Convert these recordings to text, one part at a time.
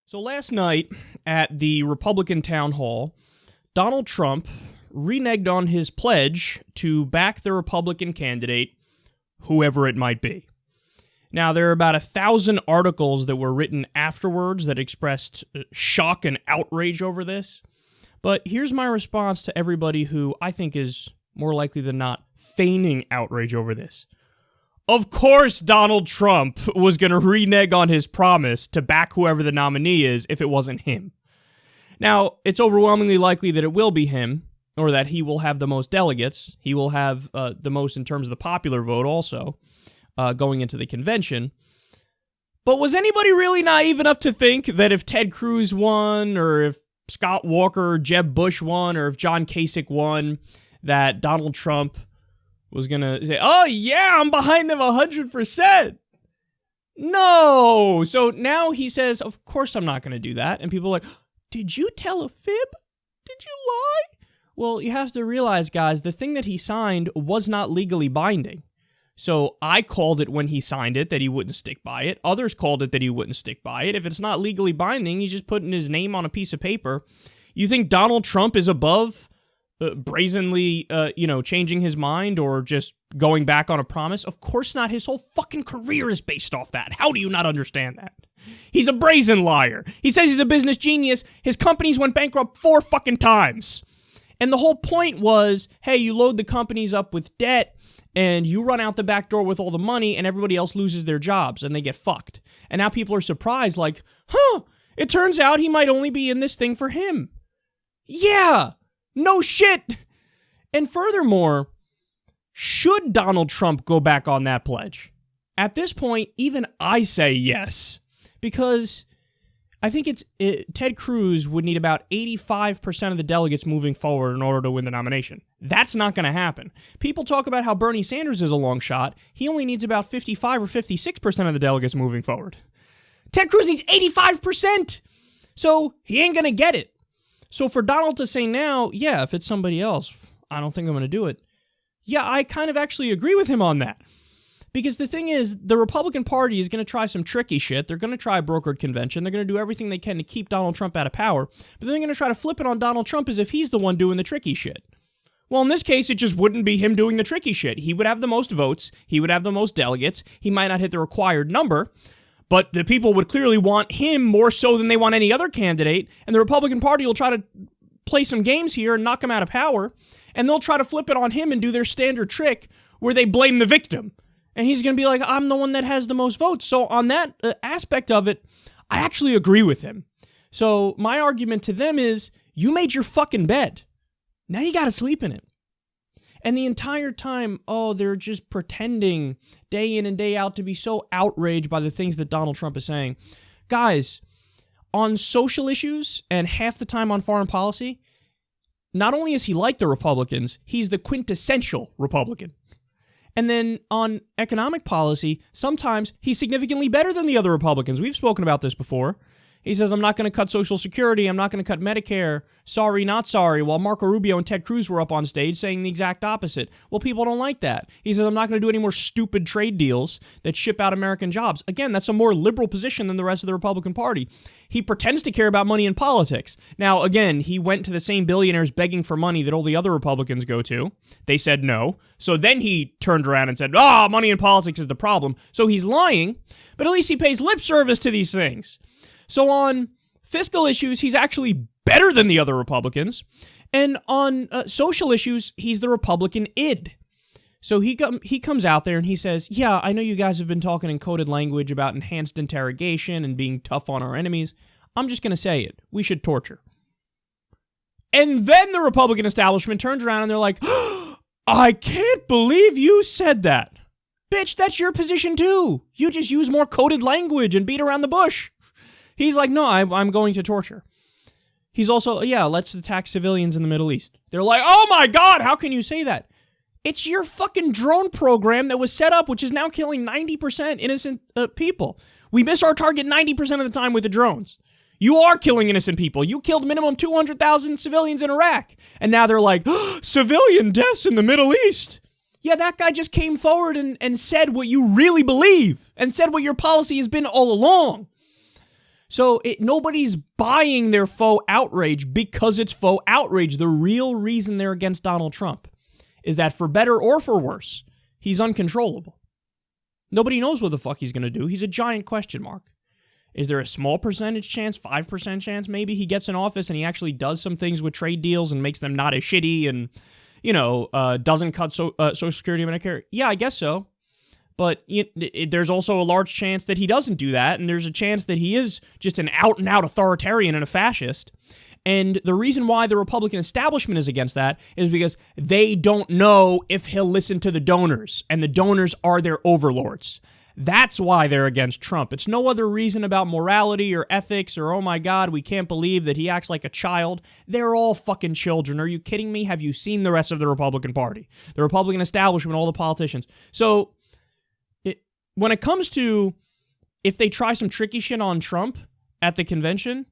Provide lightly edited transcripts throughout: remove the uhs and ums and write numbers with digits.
So last night at the Republican town hall, Donald Trump reneged on his pledge to back the Republican candidate, whoever it might be. Now, there are about 1,000 articles that were written afterwards that expressed shock and outrage over this. But here's my response to everybody who I think is more likely than not feigning outrage over this. Of course Donald Trump was going to renege on his promise to back whoever the nominee is if it wasn't him. Now, it's overwhelmingly likely that it will be him, or that he will have the most delegates. He will have the most in terms of the popular vote also, going into the convention. But was anybody really naive enough to think that if Ted Cruz won, or if Scott Walker or Jeb Bush won, or if John Kasich won, that Donald Trump was going to say, oh yeah, I'm behind them 100%. No. So now he says, of course I'm not going to do that. And people are like, did you tell a fib? Did you lie? Well, you have to realize, guys, the thing that he signed was not legally binding. So I called it when he signed it that he wouldn't stick by it. Others called it that he wouldn't stick by it. If it's not legally binding, he's just putting his name on a piece of paper. You think Donald Trump is above brazenly, changing his mind or just going back on a promise? Of course not. His whole fucking career is based off that. How do you not understand that? He's a brazen liar. He says he's a business genius. His companies went bankrupt 4 fucking times. And the whole point was, hey, you load the companies up with debt and you run out the back door with all the money and everybody else loses their jobs and they get fucked. And now people are surprised like, it turns out he might only be in this thing for him. Yeah. No shit. And furthermore, should Donald Trump go back on that pledge? At this point, even I say yes. Because I think Ted Cruz would need about 85% of the delegates moving forward in order to win the nomination. That's not going to happen. People talk about how Bernie Sanders is a long shot. He only needs about 55 or 56% of the delegates moving forward. Ted Cruz needs 85%. So he ain't going to get it. So for Donald to say now, yeah, if it's somebody else, I don't think I'm going to do it. Yeah, I kind of actually agree with him on that. Because the thing is, the Republican Party is going to try some tricky shit. They're going to try a brokered convention. They're going to do everything they can to keep Donald Trump out of power. But then they're going to try to flip it on Donald Trump as if he's the one doing the tricky shit. Well, in this case, it just wouldn't be him doing the tricky shit. He would have the most votes. He would have the most delegates. He might not hit the required number. But the people would clearly want him more so than they want any other candidate. And the Republican Party will try to play some games here and knock him out of power. And they'll try to flip it on him and do their standard trick where they blame the victim. And he's going to be like, I'm the one that has the most votes. So on that aspect of it, I actually agree with him. So my argument to them is, you made your fucking bed. Now you got to sleep in it. And the entire time, they're just pretending day in and day out to be so outraged by the things that Donald Trump is saying. Guys, on social issues and half the time on foreign policy, not only is he like the Republicans, he's the quintessential Republican. And then on economic policy, sometimes he's significantly better than the other Republicans. We've spoken about this before. He says, I'm not going to cut Social Security. I'm not going to cut Medicare. Sorry, not sorry. While Marco Rubio and Ted Cruz were up on stage saying the exact opposite. Well, people don't like that. He says, I'm not going to do any more stupid trade deals that ship out American jobs. Again, that's a more liberal position than the rest of the Republican Party. He pretends to care about money in politics. Now, again, he went to the same billionaires begging for money that all the other Republicans go to. They said no. So then he turned around and said, money in politics is the problem. So he's lying, but at least he pays lip service to these things. So on fiscal issues, he's actually better than the other Republicans. And on social issues, he's the Republican id. So he comes out there and he says, yeah, I know you guys have been talking in coded language about enhanced interrogation and being tough on our enemies. I'm just going to say it. We should torture. And then the Republican establishment turns around and they're like, I can't believe you said that. Bitch, that's your position too. You just use more coded language and beat around the bush. He's like, no, I'm going to torture. He's also, let's attack civilians in the Middle East. They're like, oh my God, how can you say that? It's your fucking drone program that was set up, which is now killing 90% innocent people. We miss our target 90% of the time with the drones. You are killing innocent people. You killed minimum 200,000 civilians in Iraq. And now they're like, civilian deaths in the Middle East. Yeah, that guy just came forward and said what you really believe and said what your policy has been all along. So nobody's buying their faux outrage because it's faux outrage. The real reason they're against Donald Trump is that for better or for worse, he's uncontrollable. Nobody knows what the fuck he's going to do. He's a giant question mark. Is there a small percentage chance, 5% chance maybe, he gets in office and he actually does some things with trade deals and makes them not as shitty and, doesn't cut Social Security and Medicare? Yeah, I guess so. But there's also a large chance that he doesn't do that, and there's a chance that he is just an out-and-out authoritarian and a fascist. And the reason why the Republican establishment is against that is because they don't know if he'll listen to the donors, and the donors are their overlords. That's why they're against Trump. It's no other reason about morality or ethics or, oh my God, we can't believe that he acts like a child. They're all fucking children. Are you kidding me? Have you seen the rest of the Republican Party? The Republican establishment, all the politicians. So when it comes to if they try some tricky shit on Trump at the convention,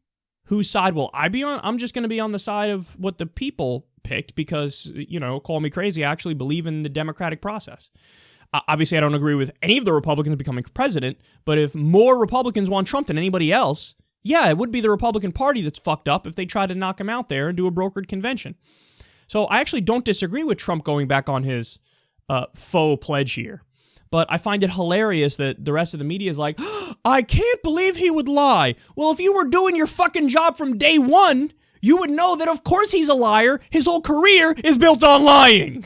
whose side will I be on? I'm just going to be on the side of what the people picked because, call me crazy, I actually believe in the democratic process. Obviously, I don't agree with any of the Republicans becoming president, but if more Republicans want Trump than anybody else, yeah, it would be the Republican Party that's fucked up if they try to knock him out there and do a brokered convention. So I actually don't disagree with Trump going back on his faux pledge here. But I find it hilarious that the rest of the media is like, I can't believe he would lie. Well, if you were doing your fucking job from day one, you would know that of course he's a liar. His whole career is built on lying.